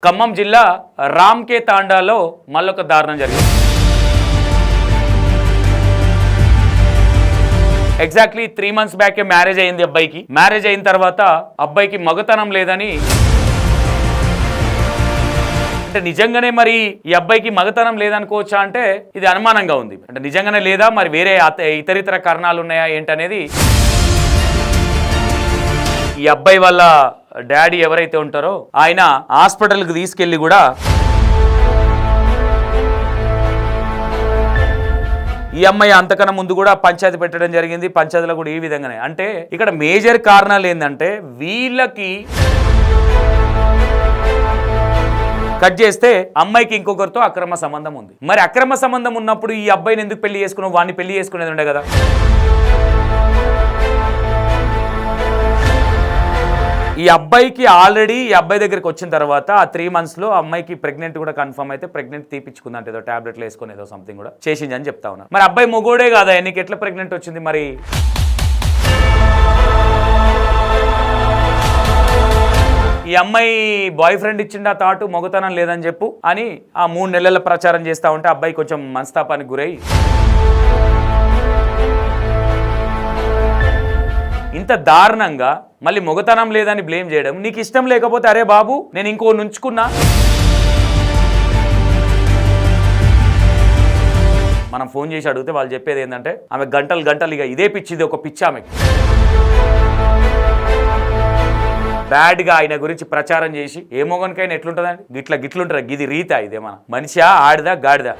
ఖమ్మం జిల్లా రామ్కే తాండాలో మళ్ళొక దారుణం జరిగింది. ఎగ్జాక్ట్లీ 3 months బ్యాకే మ్యారేజ్ అయింది అబ్బాయికి. మ్యారేజ్ అయిన తర్వాత అబ్బాయికి మగతనం లేదని, అంటే నిజంగానే మరి ఈ అబ్బాయికి మగతనం లేదనుకోవచ్చా అంటే ఇది అనుమానంగా ఉంది. అంటే నిజంగానే లేదా, మరి వేరే ఇతరితర కారణాలు ఉన్నాయా ఏంటనేది ఈ అబ్బాయి వాళ్ళ డాడీ ఎవరైతే ఉంటారో ఆయన హాస్పిటల్కి తీసుకెళ్ళి కూడా ఈ అమ్మాయి అంతకన్నా ముందు కూడా పంచాయతీ పెట్టడం జరిగింది. పంచాయతీలో కూడా ఈ విధంగానే, అంటే ఇక్కడ మేజర్ కారణాలు ఏంటంటే వీళ్ళకి కట్ చేస్తే అమ్మాయికి ఇంకొకరితో అక్రమ సంబంధం ఉంది. మరి అక్రమ సంబంధం ఉన్నప్పుడు ఈ అబ్బాయిని ఎందుకు పెళ్లి చేసుకున్నావు, వాడిని పెళ్లి చేసుకునేది ఉండే కదా. ఈ అబ్బాయికి ఆల్రెడీ ఈ అబ్బాయి దగ్గరికి వచ్చిన తర్వాత ఆ 3 monthsలో అమ్మాయికి ప్రెగ్నెంట్ కూడా కన్ఫర్మ్ అయితే ప్రెగ్నెంట్ తీపించుకుందంటే ఏదో టాబ్లెట్లు వేసుకుని ఏదో సంథింగ్ కూడా చేసింది అని చెప్తా ఉన్నా. మరి అబ్బాయి మొగోడే కాదా, నీకు ఎట్లా ప్రెగ్నెంట్ వచ్చింది? మరి ఈ అమ్మాయి బాయ్ ఫ్రెండ్ ఇచ్చిండు ఆ థాట్, మొగతనం లేదని చెప్పు అని ఆ 3 నెలల ప్రచారం చేస్తూ ఉంటే అబ్బాయి కొంచెం మనస్తాపానికి గురై ఇంత దారుణంగా మళ్ళీ మొగతనం లేదని బ్లేమ్ చేయడం. నీకు ఇష్టం లేకపోతే అరే బాబు నేను ఇంకో నుంచుకున్నా, మనం ఫోన్ చేసి అడిగితే వాళ్ళు చెప్పేది ఏంటంటే ఆమె గంటలు ఇక ఇదే పిచ్చిది, ఒక పిచ్చి ఆమెకి. బ్యాడ్గా ఆయన గురించి ప్రచారం చేసి ఏ మొగనికైనా ఎట్లుంటుందండి, గిట్లుంటారా, గిది రీతా, ఇదేమన్నా మనిషా ఆడిదా గాడిదా?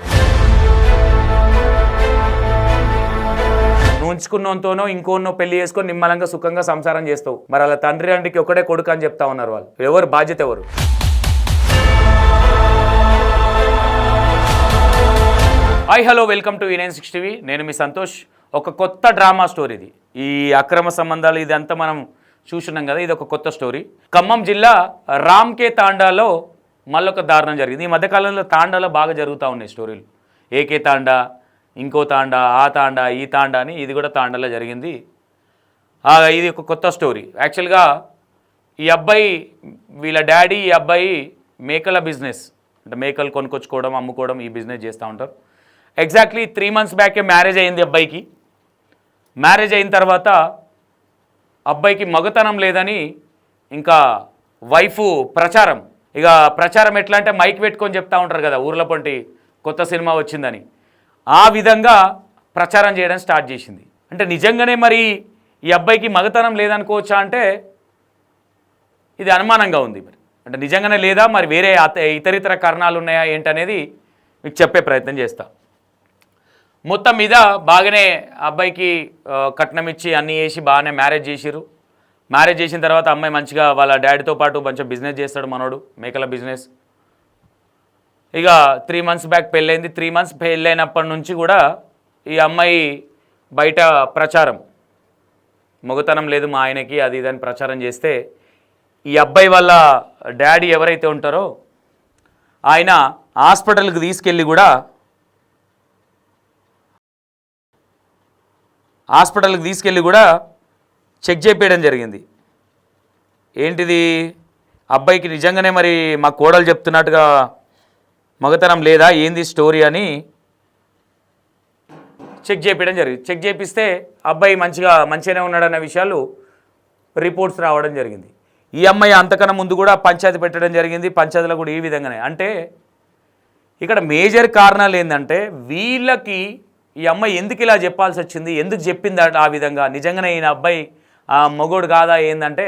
ఉంచుకున్నతోనో ఇంకోనో పెళ్లి చేసుకొని నిమ్మలంగా సుఖంగా సంసారం చేస్తావు. మరి అలా తండ్రి అంటికి ఒకటే కొడుకు అని చెప్తా ఉన్నారు వాళ్ళు. ఎవరు బాధ్యత ఎవరు? Hi hello, welcome to E960 TV. నేను మీ సంతోష్. ఒక కొత్త డ్రామా స్టోరీ ఇది. ఈ అక్రమ సంబంధాలు ఇదంతా మనం చూస్తున్నాం కదా, ఇది ఒక కొత్త స్టోరీ. ఖమ్మం జిల్లా రామ్కే తాండాలో మళ్ళొక దారుణం జరిగింది. ఈ మధ్యకాలంలో తాండాలో బాగా జరుగుతూ ఉన్నాయి స్టోరీలు. ఏకే తాండా, ఇంకో తాండా, ఆ తాండా, ఈ తాండా అని ఇది కూడా తాండాలో జరిగింది. ఇది ఒక కొత్త స్టోరీ. యాక్చువల్గా ఈ అబ్బాయి వీళ్ళ డాడీ, ఈ అబ్బాయి మేకల బిజినెస్, అంటే మేకలు కొనుక్కొచ్చుకోవడం, అమ్ముకోవడం, ఈ బిజినెస్ చేస్తూ ఉంటారు. ఎగ్జాక్ట్లీ 3 months బ్యాకే మ్యారేజ్ అయింది అబ్బాయికి. మ్యారేజ్ అయిన తర్వాత అబ్బాయికి మగతనం లేదని ఇంకా వైఫ్ ప్రచారం. ఇక ప్రచారం ఎట్లా అంటే మైక్ పెట్టుకొని చెప్తా ఉంటారు కదా, ఊర్ల పొంటి కొత్త సినిమా వచ్చిందని. ఆ విధంగా ప్రచారం చేయడం స్టార్ట్ చేసింది. అంటే నిజంగానే మరి ఈ అబ్బాయికి మగతనం లేదనుకోవచ్చా అంటే ఇది అనుమానంగా ఉంది. మరి అంటే నిజంగానే లేదా, మరి వేరే ఇతరితర కారణాలు ఉన్నాయా ఏంటనేది మీకు చెప్పే ప్రయత్నం చేస్తా. మొత్తం మీద బాగానే అబ్బాయికి కట్నం ఇచ్చి అన్నీ చేసి బాగానే మ్యారేజ్ చేసిరు. మ్యారేజ్ చేసిన తర్వాత అమ్మాయి మంచిగా వాళ్ళ డాడీతో పాటు మంచిగా బిజినెస్ చేస్తాడు మనోడు, మేకల బిజినెస్. ఇక 3 months బ్యాక్ పెళ్ళైంది. 3 months పెళ్ళైనప్పటి నుంచి కూడా ఈ అమ్మాయి బయట ప్రచారం, మొగతనం లేదు మా ఆయనకి, అది ఇదని ప్రచారం చేస్తే ఈ అబ్బాయి వాళ్ళ డాడీ ఎవరైతే ఉంటారో ఆయన హాస్పిటల్కి తీసుకెళ్ళి కూడా చెక్ చేయించడం జరిగింది. ఏంటిది, అబ్బాయికి నిజంగానే మరి మా కోడలు చెప్తున్నట్టుగా మగతనం లేదా, ఏంది స్టోరీ అని చెక్ చేయించడం జరిగింది. చెక్ చేపిస్తే అబ్బాయి మంచిగానే ఉన్నాడన్న విషయాలు రిపోర్ట్స్ రావడం జరిగింది. ఈ అమ్మాయి అంతకన్నా ముందు కూడా పంచాయతీ పెట్టడం జరిగింది. పంచాయతీలో కూడా ఈ విధంగానే, అంటే ఇక్కడ మేజర్ కారణాలు ఏంటంటే వీళ్ళకి ఈ అమ్మాయి ఎందుకు ఇలా చెప్పాల్సి వచ్చింది, ఎందుకు చెప్పింది ఆ విధంగా, నిజంగానే ఈయన అబ్బాయి ఆ మొగోడు కాదా ఏందంటే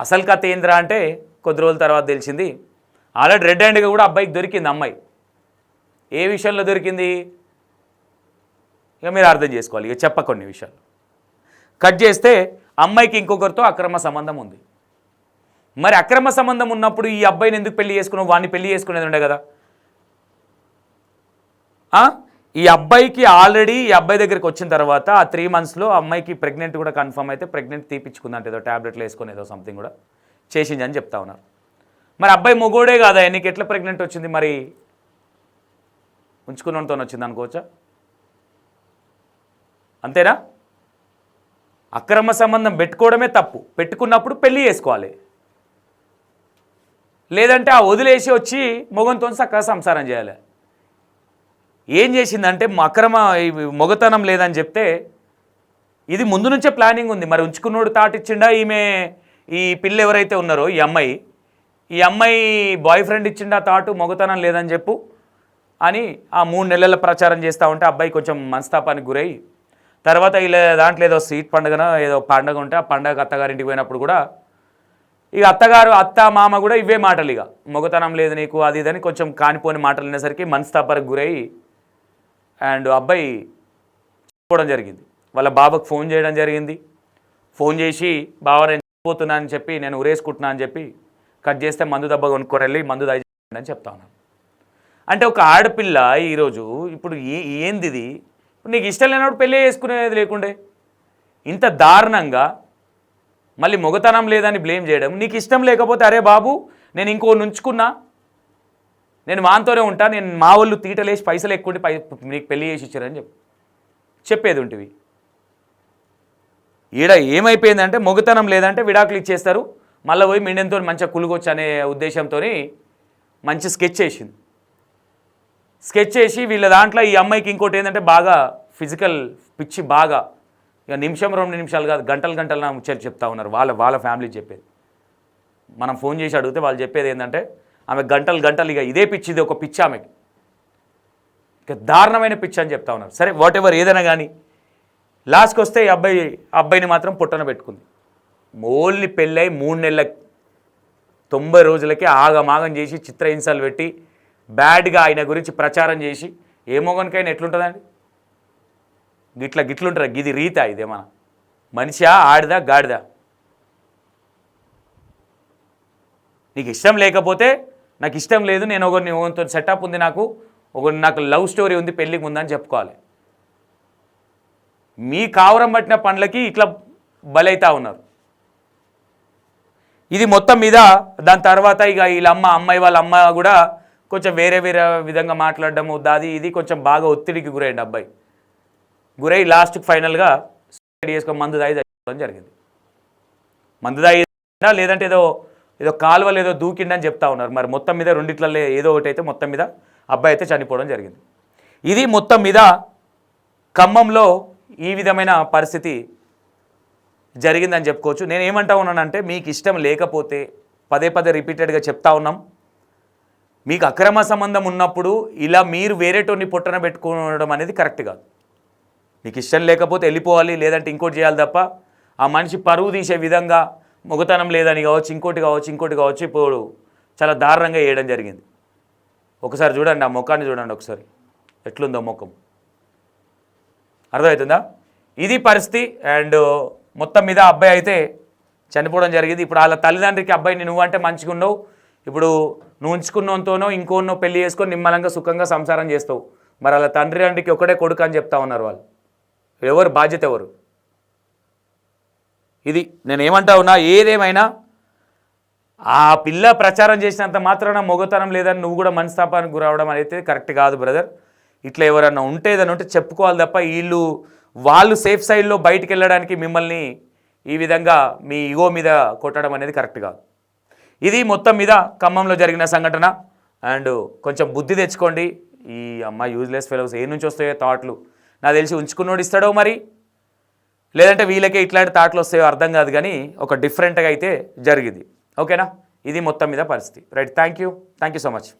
అసలు కథ ఏంద్రా అంటే కొద్ది రోజుల తర్వాత తెలిసింది. ఆల్రెడీ రెడ్ హ్యాండ్గా కూడా అబ్బాయికి దొరికింది. అమ్మాయి ఏ విషయంలో దొరికింది ఇక మీరు అర్థం చేసుకోవాలి. ఇక చెప్ప కొన్ని విషయాలు కట్ చేస్తే అమ్మాయికి ఇంకొకరితో అక్రమ సంబంధం ఉంది. మరి అక్రమ సంబంధం ఉన్నప్పుడు ఈ అబ్బాయిని ఎందుకు పెళ్లి చేసుకున్నావు, వాడిని పెళ్లి చేసుకునేది ఉండే కదా. ఈ అబ్బాయికి ఆల్రెడీ ఈ అబ్బాయి దగ్గరికి వచ్చిన తర్వాత ఆ 3 monthsలో అమ్మాయికి ప్రెగ్నెంట్ కూడా కన్ఫర్మ్ అయితే ప్రెగ్నెంట్ తీపించుకుందంటే ఏదో టాబ్లెట్లు వేసుకొని ఏదో సంథింగ్ కూడా చేసింది అని చెప్తా ఉన్నారు. మరి అబ్బాయి మొగోడే కాదా, నీకు ఎట్లా ప్రెగ్నెంట్ వచ్చింది? మరి ఉంచుకున్నతో వచ్చింది అనుకోవచ్చా? అంతేనా? అక్రమ సంబంధం పెట్టుకోవడమే తప్పు. పెట్టుకున్నప్పుడు పెళ్లి చేసుకోవాలి. లేదంటే ఆ వదిలేసి వచ్చి మొగంతో చక్కగా సంసారం చేయాలి. ఏం చేసిందంటే అక్రమ మొగతనం లేదని చెప్తే ఇది ముందు నుంచే ప్లానింగ్ ఉంది. మరి ఉంచుకున్నోడు తాటిచ్చిండా, ఈమె ఈ పిల్ల ఎవరైతే ఉన్నారో ఈ అమ్మాయి బాయ్ ఫ్రెండ్ ఇచ్చిండా తాటు మొగతనం లేదని చెప్పు అని ఆ 3 నెలల ప్రచారం చేస్తూ ఉంటే అబ్బాయి కొంచెం మనస్తాపానికి గురై తర్వాత ఇలా దాంట్లో ఏదో స్వీట్ పండుగన ఏదో పండుగ ఉంటే ఆ పండుగ అత్తగారింటికి పోయినప్పుడు కూడా ఇక అత్త మామ కూడా ఇవే మాటలు, ఇక మొగతనం లేదు నీకు అది ఇదని కొంచెం కానిపోని మాటలు వినేసరికి మనస్తాపానికి గురై అండ్ అబ్బాయి పోవడం జరిగింది. వాళ్ళ బాబాకు ఫోన్ చేయడం జరిగింది. ఫోన్ చేసి బావ నేను పోతున్నా అని చెప్పి, నేను ఉరేసుకుంటున్నా అని చెప్పి కట్ చేస్తే మందు దెబ్బ కొనుక్కొని వెళ్ళి మందు దాని అని చెప్తా ఉన్నాను. అంటే ఒక ఆడపిల్ల ఈరోజు ఇప్పుడు ఏంది ఇది, నీకు ఇష్టం లేనప్పుడు పెళ్ళి చేసుకునేది లేకుండే ఇంత దారుణంగా మళ్ళీ మొగతనం లేదని బ్లేమ్ చేయడం. నీకు ఇష్టం లేకపోతే అరే బాబు నేను ఇంకో నుంచుకున్నా, నేను వాంతోనే ఉంటా, నేను మా వాళ్ళు తీటలేసి పైసలు ఎక్కుండి నీకు పెళ్ళి చేసి ఇచ్చారని చెప్పేది ఉంటుంది. ఈడ ఏమైపోయిందంటే మొగతనం లేదంటే విడాకులు ఇచ్చేస్తారు, మళ్ళీ పోయి మిండెంతో మంచిగా కులుగొచ్చు అనే ఉద్దేశంతో మంచి స్కెచ్ చేసింది. స్కెచ్ చేసి వీళ్ళ దాంట్లో ఈ అమ్మాయికి ఇంకోటి ఏంటంటే బాగా ఫిజికల్ పిచ్చి, బాగా ఇక నిమిషం 2 నిమిషాలు కాదు గంటలు నా ముచ్చట్లు చెప్తా ఉన్నారు వాళ్ళ ఫ్యామిలీ చెప్పేది. మనం ఫోన్ చేసి అడిగితే వాళ్ళు చెప్పేది ఏంటంటే ఆమె గంటలు ఇక ఇదే పిచ్చి, ఇది ఒక పిచ్చి ఆమెకి, ఇక దారుణమైన పిచ్చి అని చెప్తా ఉన్నారు. సరే వాట్ ఎవర్ ఏదైనా కానీ లాస్ట్కి వస్తే ఈ అబ్బాయిని మాత్రం పుట్టన పెట్టుకుంది. ఓన్లీ పెళ్ళై 3 నెలల 90 రోజులకి ఆగమాగం చేసి చిత్రహింసలు పెట్టి బ్యాడ్గా ఆయన గురించి ప్రచారం చేసి ఏ మొగనికైనా ఎట్లుంటుందండి, గిట్లుంటారా? ఇది రీతా? ఇదేమన్నా మనిషా, ఆడిదా, గాడిదా? నీకు ఇష్టం లేకపోతే నాకు ఇష్టం లేదు, నేను ఒకరితో సెటప్ ఉంది, నాకు లవ్ స్టోరీ ఉంది, పెళ్ళికి ముందని చెప్పుకోవాలి. మీ కావరం పట్టిన పనులకి ఇట్లా బలైతా ఉన్నారు. ఇది మొత్తం మీద దాని తర్వాత ఇక వీళ్ళ అమ్మాయి వాళ్ళ అమ్మ కూడా కొంచెం వేరే విధంగా మాట్లాడడము, దాది ఇది కొంచెం బాగా ఒత్తిడికి గురైంది అబ్బాయి. గురై లాస్ట్కి ఫైనల్గా సూసైడ్ చేసుకొని మందు దాగి చచ్చిపోవడం జరిగింది. మందు దాగి లేదంటే ఏదో కాలువలు ఏదో దూకిండని చెప్తా ఉన్నారు. మరి మొత్తం మీద రెండిట్లలో ఏదో ఒకటి అయితే మొత్తం మీద అబ్బాయి అయితే చనిపోవడం జరిగింది. ఇది మొత్తం మీద ఖమ్మంలో ఈ విధమైన పరిస్థితి జరిగిందని చెప్పుకోవచ్చు. నేను ఏమంటా ఉన్నానంటే మీకు ఇష్టం లేకపోతే పదే రిపీటెడ్గా చెప్తా ఉన్నాం, మీకు అక్రమ సంబంధం ఉన్నప్పుడు ఇలా మీరు వేరేటోని పొట్టన పెట్టుకోవడం అనేది కరెక్ట్ కాదు. మీకు ఇష్టం లేకపోతే వెళ్ళిపోవాలి, లేదంటే ఇంకోటి చేయాలి తప్ప ఆ మనిషి పరువు తీసే విధంగా మొగతనం లేదని కావచ్చు, ఇంకోటి కావచ్చు ఇప్పుడు చాలా దారుణంగా వేయడం జరిగింది. ఒకసారి చూడండి, ఆ ముఖాన్ని చూడండి ఒకసారి ఎట్లుందో ముఖం, అర్థమవుతుందా? ఇది పరిస్థితి. అండ్ మొత్తం మీద అబ్బాయి అయితే చనిపోవడం జరిగింది. ఇప్పుడు వాళ్ళ తల్లిదండ్రికి అబ్బాయిని నువ్వంటే మంచిగా ఉండవు, ఇప్పుడు నువ్వు ఉంచుకున్నతోనో ఇంకోనో పెళ్లి చేసుకొని నిమ్మలంగా సుఖంగా సంసారం చేస్తావు, మరి వాళ్ళ తండ్రికి ఒకటే కొడుకు అని చెప్తా ఉన్నారు వాళ్ళు. ఎవరు బాధ్యత ఎవరు? ఇది నేను ఏమంటా ఉన్నా, ఏదేమైనా ఆ పిల్ల ప్రచారం చేసినంత మాత్రాన మొగతనం లేదని నువ్వు కూడా మనస్తాపానికి గురవడం అనేది కరెక్ట్ కాదు బ్రదర్. ఇట్లా ఎవరన్నా ఏదైనా ఉంటే చెప్పుకోవాలి తప్ప వాళ్ళు సేఫ్ సైడ్లో బయటికి వెళ్ళడానికి మిమ్మల్ని ఈ విధంగా మీ ఈగో మీద కొట్టడం అనేది కరెక్ట్ కాదు. ఇది మొత్తం మీద ఖమ్మంలో జరిగిన సంఘటన. అండ్ కొంచెం బుద్ధి తెచ్చుకోండి. ఈ అమ్మాయి యూజ్లెస్ ఫెలోస్ ఏ నుంచి వస్తాయో థాట్లు, నాకు తెలిసి ఉంచుకున్నోడు ఇస్తాడో మరి, లేదంటే వీళ్ళకే ఇట్లాంటి థాట్లు వస్తాయో అర్థం కాదు, కానీ ఒక డిఫరెంట్గా అయితే జరిగింది. ఓకేనా? ఇది మొత్తం మీద పరిస్థితి. Right, thank you so much.